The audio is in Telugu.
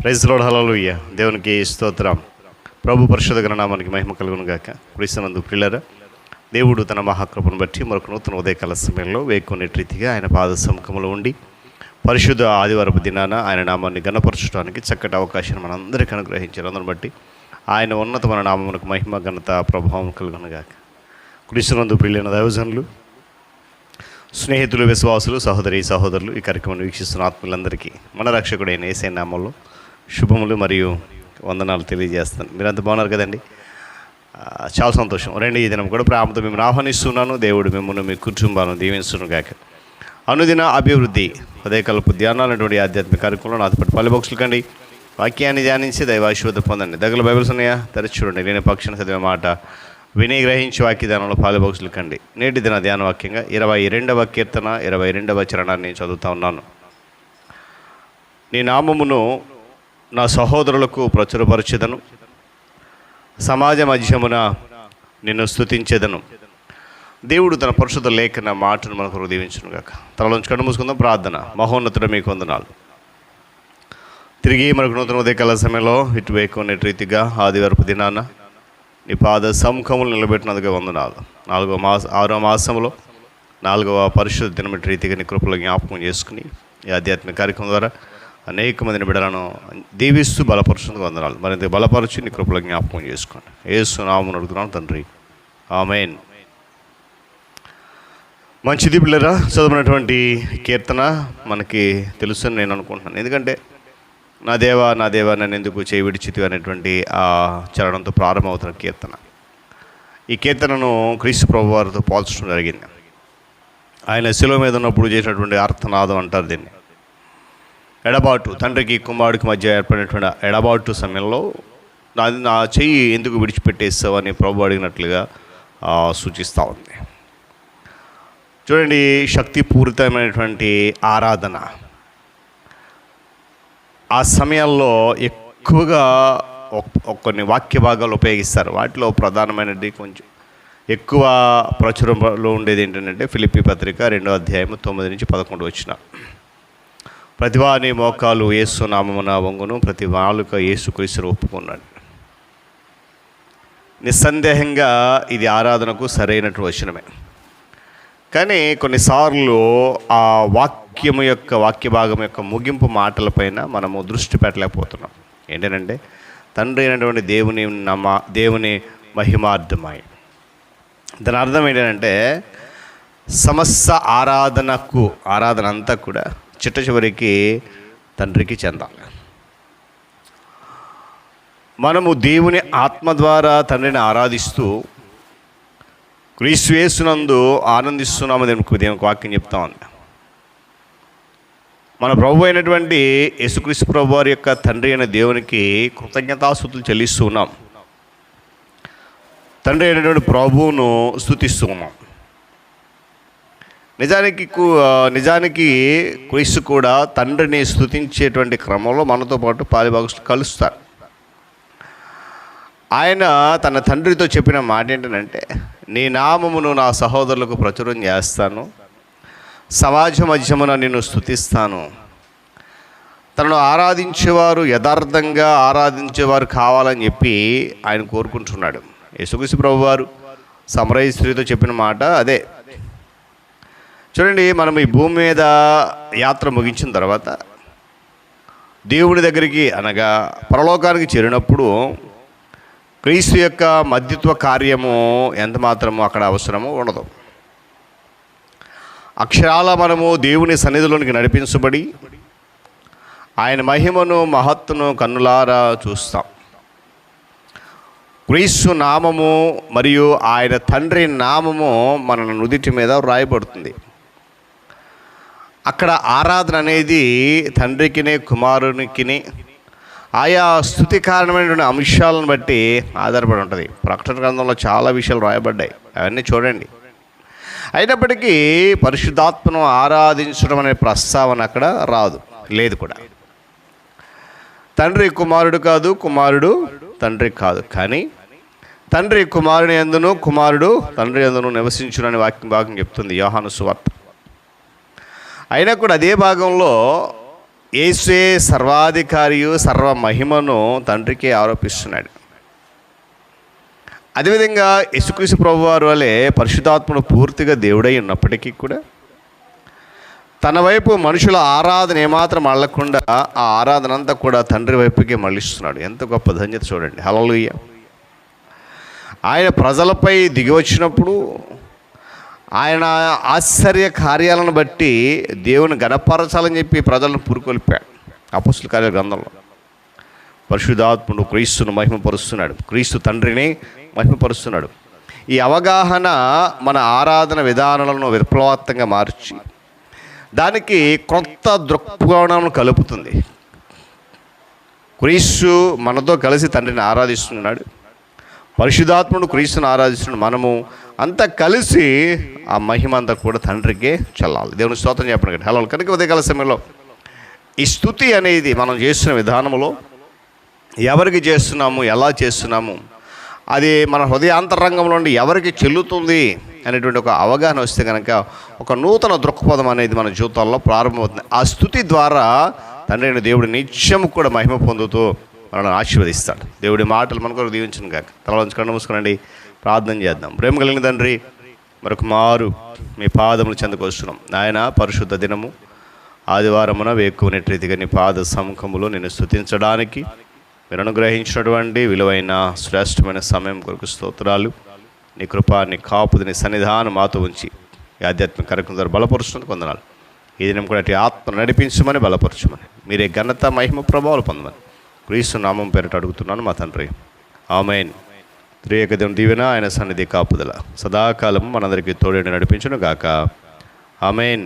ప్రైజ్ లార్డ్, హల్లెలూయా. దేవునికి స్తోత్రం. ప్రభు పరిశుద్ధ నామానికి మహిమ కలుగును గాక. క్రీస్తునందు ప్రియులారా, దేవుడు తన మహాకృపను బట్టి మరొక నూతన ఉదయకాల సమయంలో వేకునేటి రీతిగా ఆయన పాద సముఖంలో ఉండి పరిశుద్ధ ఆదివారపు దినాన ఆయన నామాన్ని గణపరచడానికి చక్కటి అవకాశాన్ని మనందరికీ అనుగ్రహించారు. అందరిని బట్టి ఆయన ఉన్నతమైన నామమునకు మహిమ ఘనత ప్రభావం కలుగును గాక. క్రీస్తునందు ప్రియులైన దైవజనులు, స్నేహితులు, విశ్వాసులు, సహోదరి సహోదరులు, ఈ కార్యక్రమాన్ని వీక్షిస్తున్న ఆత్మలందరికీ మన రక్షకుడైన యేసయ్య నామంలో శుభములు మరియు వందనాలు తెలియజేస్తాను. మీరంతా బాగున్నారు కదండి? చాలా సంతోషం. రండి, ఈ దినం కూడా ప్రేమతో మిమ్మల్ని ఆహ్వానిస్తున్నాను. దేవుడు మిమ్మల్ని మీ కుటుంబాలను దీవించును గాక. అనుదిన అభివృద్ధి ఉదయకాలపు ధ్యానాలటువంటి ఆధ్యాత్మిక కార్యక్రమంలో నాతో పాటు పల్లె బాక్సులు కండి. వాక్యాన్ని ధ్యానించి దైవాశీర్వాదం పొందండి. దగ్గర బైబిల్స్ ఉన్నాయా? తెరచి చూడండి. నేను పక్షాన చదివే మాట విని గ్రహించి వాక్య ధ్యానంలో పల్లె బాక్సులు కండి. నేటి దిన ధ్యాన వాక్యంగా 22వ కీర్తన 22వ చరణాన్ని చదువుతా ఉన్నాను. నీ నామమును నా సహోదరులకు ప్రచురపరచెదను, సమాజ మధ్యమున నిన్ను స్తుతించెదను. దేవుడు తన పరిశుద్ధ లేఖన మాటను మనకు దీవించును గాక. తలలోంచి కన్ను మూసుకుందాం. ప్రార్థన. మహోన్నతుడ, మీకు వందనాలు. తిరిగి మనకు నూతన ఉదయకాల సమయంలో ఇటువైపు రీతిగా ఆదివారపు దినాన నీ పాద సముఖములు నిలబెట్టినందుకు వందనాలు. 6వ మాసంలో 4వ పరిశుద్ధ దినం రీతిగా నీ కృపలో జ్ఞాపకం చేసుకుని ఈ ఆధ్యాత్మిక కార్యక్రమం ద్వారా అనేక మందిని బిడ్డలను దీవిస్తూ బలపరుచుందుకు వందనాలు. మరింత బలపరచి నీ కృపలో జ్ఞాపకం చేసుకోండి. యేసు నామమున అడుగుతున్నాను తండ్రి, ఆమేన్. మంచిది పిల్లరా, చదివినటువంటి కీర్తన మనకి తెలుసని నేను అనుకుంటున్నాను. ఎందుకంటే నా దేవా నన్ను ఎందుకు చేయి విడిచితివి అనేటువంటి ఆ చరణంతో ప్రారంభమవుతున్న కీర్తన. ఈ కీర్తనను క్రీస్తు ప్రభు వారితో పోల్చడం జరిగింది. ఆయన శిలువ మీద ఉన్నప్పుడు చేసినటువంటి అర్థనాదం అంటారు దీన్ని. ఎడబాటు, తండ్రికి కుమారుడికి మధ్య ఏర్పడినటువంటి ఎడబాటు సమయంలో నా చెయ్యి ఎందుకు విడిచిపెట్టేస్తావు అని ప్రభు అడిగినట్లుగా సూచిస్తూ ఉంది. చూడండి, శక్తిపూరితమైనటువంటి ఆరాధన ఆ సమయాల్లో ఎక్కువగా కొన్ని వాక్య భాగాలు ఉపయోగిస్తారు. వాటిలో ప్రధానమైనది కొంచెం ఎక్కువ ప్రచురంలో ఉండేది ఏంటంటే ఫిలిప్పీ పత్రిక 2వ అధ్యాయం 9 నుంచి 11 వచ్చిన ప్రతివాని మోకాలు యేసు నామమున వంగును, ప్రతి నాలుక యేసుక్రీస్తును ఒప్పుకున్నాడు. నిస్సందేహంగా ఇది ఆరాధనకు సరైనటువంటి వచనమే. కానీ కొన్నిసార్లు ఆ వాక్య భాగం యొక్క ముగింపు మాటలపైన మనము దృష్టి పెట్టలేకపోతున్నాం. ఏంటంటే తండ్రి అయినటువంటి దేవుని మహిమార్థమై. దాని అర్థం ఏంటంటే సమస్త ఆరాధన అంతా కూడా చిట్ట చివరికి తండ్రికి చెందాలి. మనము దేవుని ఆత్మ ద్వారా తండ్రిని ఆరాధిస్తూ క్రీస్తు యేసునందు ఆనందిస్తున్నామని దేవునికి వాక్యం చెప్తా ఉంది. మన ప్రభు అయినటువంటి యేసుక్రీస్తు ప్రభు వారి యొక్క తండ్రి అయిన దేవునికి కృతజ్ఞతాస్తుతులు చెల్లిస్తూ ఉన్నాం. తండ్రి అయినటువంటి ప్రభువును స్తుతిస్తూ ఉన్నాం. నిజానికి క్రీస్తు కూడా తండ్రిని స్తుతించేటువంటి క్రమంలో మనతో పాటు పాలిభాగస్తులు కలుస్తారు. ఆయన తన తండ్రితో చెప్పిన మాట ఏంటంటే, నీ నామమును నా సహోదరులకు ప్రచురం చేస్తాను, సమాజ మధ్యమున నిన్ను స్తుతిస్తాను. తనను ఆరాధించేవారు యథార్థంగా ఆరాధించేవారు కావాలని చెప్పి ఆయన కోరుకుంటున్నాడు. యేసుక్రీస్తు ప్రభువారు సమరయ స్త్రీతో చెప్పిన మాట అదే. చూడండి, మనం ఈ భూమి మీద యాత్ర ముగించిన తర్వాత దేవుని దగ్గరికి అనగా పరలోకానికి చేరినప్పుడు క్రీస్తు యొక్క మధ్యత్వ కార్యము ఎంత మాత్రమో అక్కడ అవసరమో ఉండదు. అక్షరాల మనము దేవుని సన్నిధిలోనికి నడిపించబడి ఆయన మహిమను మహత్తును కన్నులారా చూస్తాం. క్రీస్తు నామము మరియు ఆయన తండ్రి నామము మన నుదిటి మీద రాయబడుతుంది. అక్కడ ఆరాధన అనేది తండ్రికిని కుమారునికిని ఆయా స్తుతి కారణమైనటువంటి అంశాలను బట్టి ఆధారపడి ఉంటుంది. ప్రకటన గ్రంథంలో చాలా విషయాలు రాయబడ్డాయి, అవన్నీ చూడండి. అయినప్పటికీ పరిశుద్ధాత్మను ఆరాధించడం అనే ప్రస్తావన అక్కడ లేదు కూడా. తండ్రి కుమారుడు కాదు, కుమారుడు తండ్రి కాదు. కానీ తండ్రి కుమారుని యందును, కుమారుడు తండ్రి యందును నివసించునని భాగం చెప్తుంది యోహాను సువార్త. అయినా కూడా అదే భాగంలో యేసే సర్వాధికారియు సర్వ మహిమను తండ్రికి ఆరోపిస్తున్నాడు. అదేవిధంగా యేసుక్రీస్తు ప్రభువారు వలె పరిశుద్ధాత్ముడు పూర్తిగా దేవుడై ఉన్నప్పటికీ కూడా తన వైపు మనుషుల ఆరాధన ఏమాత్రం మళ్ళకుండా ఆ ఆరాధన అంతా కూడా తండ్రి వైపుకే మళ్ళిస్తున్నాడు. ఎంత గొప్ప ధన్యత చూడండి. హల్లెలూయా. ఆయన ప్రజలపై దిగి వచ్చినప్పుడు ఆయన ఆశ్చర్య కార్యాలను బట్టి దేవుని గణపరచాలని చెప్పి ప్రజలను పురుకొల్పాడు. అపొస్తలుల కార్యాల గ్రంథంలో పరిశుద్ధాత్ముడు క్రీస్తును మహిమపరుస్తున్నాడు, క్రీస్తు తండ్రిని మహిమపరుస్తున్నాడు. ఈ అవగాహన మన ఆరాధన విధానాలను విప్లవాత్మకంగా మార్చి దానికి కొత్త దృక్కోణం కలుపుతుంది. క్రీస్తు మనతో కలిసి తండ్రిని ఆరాధిస్తున్నాడు, పరిశుద్ధాత్ముడు క్రీస్తుని ఆరాధిస్తున్నాడు. మనము అంతా కలిసి ఆ మహిమ అంతా కూడా తండ్రికే చెల్లాలి. దేవుని స్తోత్రం చెప్పండి. హలో. కనుక ఉదయకాల సమయంలో ఈ స్తుతి అనేది మనం చేస్తున్న విధానంలో ఎవరికి చేస్తున్నాము, ఎలా చేస్తున్నాము, అది మన హృదయాంతరంగంలో నుండి ఎవరికి చెల్లుతుంది అనేటువంటి ఒక అవగాహన వస్తే కనుక ఒక నూతన దృక్పథం అనేది మన జీవితాల్లో ప్రారంభమవుతుంది. ఆ స్తుతి ద్వారా తండ్రి దేవుడు నిత్యం కూడా మహిమ పొందుతూ మనల్ని ఆశీర్వదిస్తాడు. దేవుడి మాటలు మనకు దీవించను కాక. తలవంచి కళ్ళు మూసుకోనండి, ప్రార్థన చేద్దాం. ప్రేమ కలిగిన తండ్రి, మరొక మారు మీ పాదములు చెందకు వస్తున్నాం నాయన. పరిశుద్ధ దినము ఆదివారమున వేకువనేటి రీతిగా నీ పాద సముఖములో నేను స్తుతించడానికి మీరు అనుగ్రహించినటువంటి విలువైన శ్రేష్టమైన సమయం కొరకు స్తోత్రాలు. నీ కృప, నీ కాపుది, నీ సన్నిధానం మాతో ఉంచి ఈ ఆధ్యాత్మిక కార్యక్రమం ద్వారా బలపరుస్తున్నందుకు వందనాలు. ఈ దినం కూడా అటు ఆత్మ నడిపించమని, బలపరచమని, మీరే ఘనత మహిమ ప్రభావాలు పొందమని క్రీస్తు నామం పేరిట అడుగుతున్నాను మా తండ్రి. ఆమేన్. త్రియేక దేవుని దీవెన, ఆయన సన్నిధి కాపుదల సదాకాలం మనందరికీ తోడేడు నడిపించును గాక. ఆమేన్.